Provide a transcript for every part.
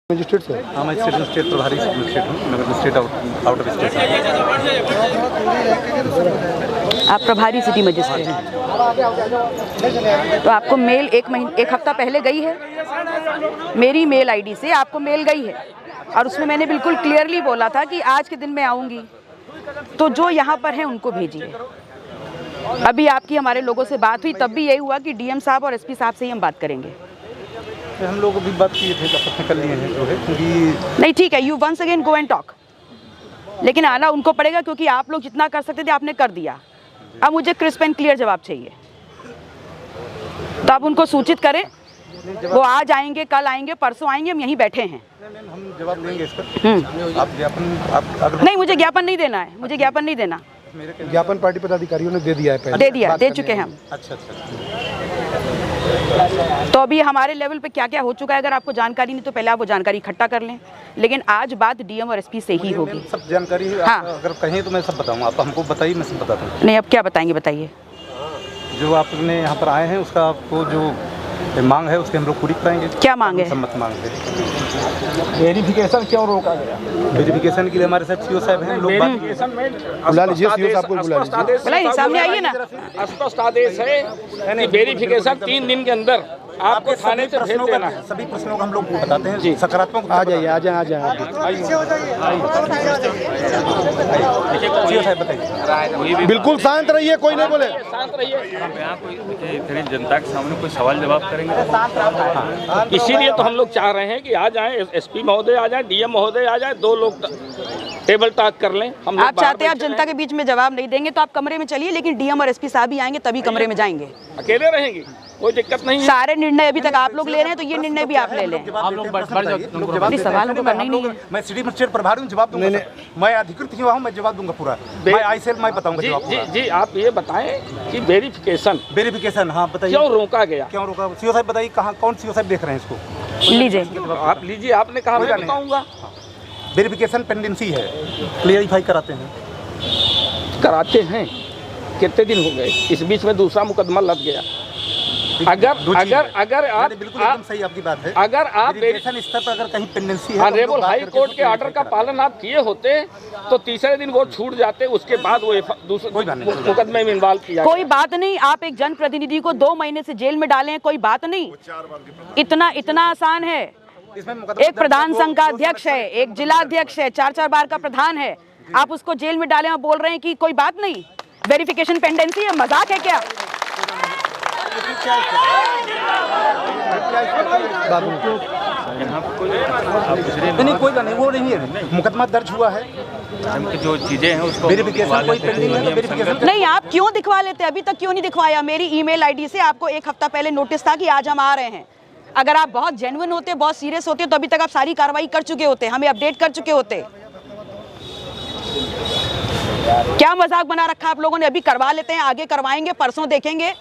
Magistrate से? हाँ, मैं स्टेट प्रभारी मजिस्ट्रेट हूँ, नगर मजिस्ट्रेट आउट ऑफ स्टेट। आप प्रभारी सिटी मजिस्ट्रेट, तो आपको मेल एक हफ्ता पहले गई है, मेरी मेल आईडी से आपको मेल गई है और उसमें मैंने बिल्कुल क्लियरली बोला था कि आज के दिन मैं आऊँगी, तो जो यहाँ पर हैं उनको भेजिए। अभी आपकी हमारे लोगों से बात हुई, तब भी यही हुआ कि डीएम साहब और एसपी साहब से ही हम बात करेंगे। हम लोग भी बात किए थे, आपत्ति कर लिए हैं जो है, क्योंकि नहीं ठीक है, you once again go and talk, लेकिन आना उनको पड़ेगा क्योंकि आप लोग जितना कर सकते थे आपने कर दिया। अब मुझे क्रिस्प एंड क्लियर जवाब चाहिए, तो आप उनको सूचित करें, वो आज आएंगे, कल आएंगे, परसों आएंगे, हम यहीं बैठे हैं। हम जवाब देंगे इस पर। आप ज्ञापन नहीं, मुझे ज्ञापन नहीं देना है, मुझे ज्ञापन नहीं देना। ज्ञापन पार्टी पदाधिकारियों ने दे दिया है, दे दिया, दे चुके हैं हम। अच्छा। तो अभी हमारे लेवल पे क्या क्या हो चुका है, अगर आपको जानकारी नहीं तो पहले आप वो जानकारी इकट्ठा कर लें, लेकिन आज बात डीएम और एसपी से ही होगी। सब जानकारी हाँ। अगर कहें तो मैं सब बताऊंगा, आप हमको बताइए, मैं सब बताता हूँ। नहीं, अब क्या बताएंगे, बताइए। जो आपने यहाँ पर आए हैं उसका आपको जो मांग है उसके हम लोग पूरी कराएंगे। क्या मांग है? सम्मत मांग है। वेरिफिकेशन क्यों रोका गया? वेरिफिकेशन के लिए हमारे साथ सीओ साहब हैं, लोग बुला लीजिए, सीओ साहब को बुला लीजिए। बुलाइए, सामने आइए ना। स्पष्ट आदेश है कि वेरिफिकेशन 3 दिन के अंदर आपको थाने से भेज देना है। सभी प्रश्नों का हम लोग बताते हैं, सकारात्मक। आ जाइए, आ जाए। सीओ साहब बताइए। बिल्कुल शांत रहिए, कोई नहीं बोले। शांत रहिए। यहाँ कोई जनता के सामने कोई सवाल जवाब करेंगे, इसीलिए तो हम लोग चाह रहे हैं कि आ जाएं, एसपी महोदय आ जाएं, डीएम महोदय आ जाएं, 2 लोग टेबल टॉक कर लें। हम लोग आप चाहते हैं आप जनता के बीच में जवाब नहीं देंगे तो आप कमरे में चलिए, लेकिन डीएम और एसपी साहब ही आएंगे तभी कमरे में जाएंगे। अकेले रहेंगे, कोई दिक्कत नहीं है। सारे निर्णय अभी तक आप लोग ले रहे हैं, तो ये निर्णय भी आप ले लें। आप लोग बैठ जाओ। नहीं, सवाल हमको करना ही नहीं है। मैं सिटी मजिस्ट्रेट प्रभारी हूँ, जवाब दूंगा। मैं अधिकृत ही हूँ, मैं जवाब दूंगा पूरा। मैं आईसेल मैं बताऊंगा जवाब। जी, आप ये बताएं कि वेरिफिकेशन हाँ बताइए, क्यों रोका गया? क्यों रोका? सीओ साहब बताइए, कहाँ कौन सीओ साहब देख रहे हैं इसको? लीजिए, आप लीजिए, आपने कहा मैं बताऊंगा। वेरिफिकेशन पेंडेंसी है, क्लियरिफाई कराते हैं। कितने दिन हो गए? इस बीच में दूसरा मुकदमा लग गया। अगर आप बिल्कुल एकदम सही आपकी बात है। अगर आप वेरिफिकेशन स्तर पर अगर कहीं पेंडेंसी है, ऑनरेबल हाई कोर्ट के ऑर्डर का पालन आप किए होते तो तीसरे दिन वो छूट जाते, उसके बाद वो दूसरे मुकदमे में इन्वॉल्व किया। कोई बात नहीं, आप एक जनप्रतिनिधि को 2 महीने से जेल में डाले हैं, कोई बात नहीं, इतना आसान है। एक प्रधान संघ का अध्यक्ष है, एक जिला अध्यक्ष है, 4 बार का प्रधान है, आप उसको जेल में डाले और बोल रहे हैं कि कोई बात नहीं, वेरिफिकेशन पेंडेंसी है, मजाक है क्या? नहीं, कोई नहीं, वो नहीं है, मुकदमा दर्ज हुआ है, जो चीजें हैं उसको वेरिफिकेशन कोई पेंडिंग है, वेरिफिकेशन नहीं, आप क्यों दिखवा लेते? अभी तक क्यों नहीं दिखवाया? मेरी ईमेल आईडी से आपको एक हफ्ता पहले नोटिस था कि आज हम आ रहे हैं। अगर आप बहुत जेन्युइन होते, बहुत सीरियस होते, तो अभी तक आप सारी कार्रवाई कर चुके होते, हमें अपडेट कर चुके होते। क्या मजाक बना रखा आप लोगों ने? अभी करवा लेते हैं, आगे करवाएंगे, परसों देखेंगे।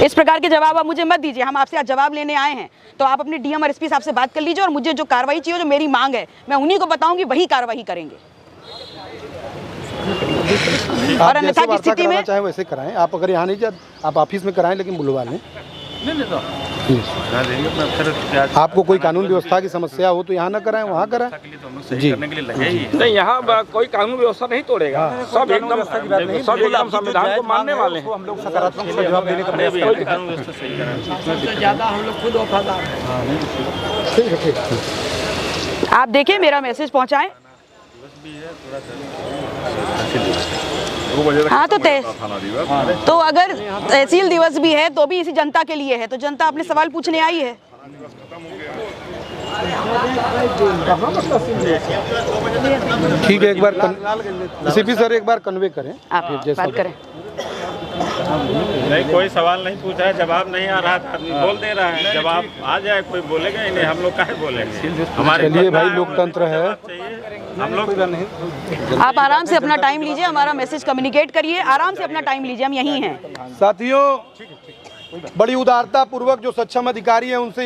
इस प्रकार के जवाब आप मुझे मत दीजिए, हम आपसे आज जवाब लेने आए हैं, तो आप अपने डीएम और एसपी साहब से बात कर लीजिए और मुझे जो कार्रवाई चाहिए, जो मेरी मांग है, मैं उन्हीं को बताऊंगी, वही कार्रवाई करेंगे। और अन्यथा की स्थिति में चाहे वैसे कराएं, आप अगर यहाँ नहीं जाए आप ऑफिस में कराएं, लेकिन बुलवा लें। आपको कोई कानून व्यवस्था की समस्या हो तो यहाँ ना कराएं, वहाँ कराएं जी। नहीं, यहाँ कोई कानून व्यवस्था नहीं तोड़ेगा, सब एकदम संविधान को मानने वाले हैं। हम लोग सकारात्मक जवाब देने का प्रयास करेंगे। कानून व्यवस्था सही करें, ज्यादा हम लोग खुद वफादार हैं। ठीक है। आप देखिए, मेरा मैसेज पहुँचाएं। हाँ, तो अगर तहसील दिवस भी है तो भी इसी जनता के लिए है, तो जनता अपने सवाल पूछने आई है। ठीक है, एक बार सीपी सर एक बार कन्वे करें, आप बात करें। नहीं, कोई सवाल नहीं पूछा है, जवाब नहीं आ रहा था, बोल दे रहा है, जवाब आ जाए, कोई बोलेगा ही नहीं, हम लोग काहे बोलेंगे? हमारे लिए भाई लोकतंत्र है, हम लोग नहीं। आप आराम से अपना टाइम लीजिए, हमारा मैसेज कम्युनिकेट करिए, आराम से अपना टाइम लीजिए, हम यहीं हैं। साथियों, बड़ी उदारता पूर्वक जो सक्षम अधिकारी हैं उनसे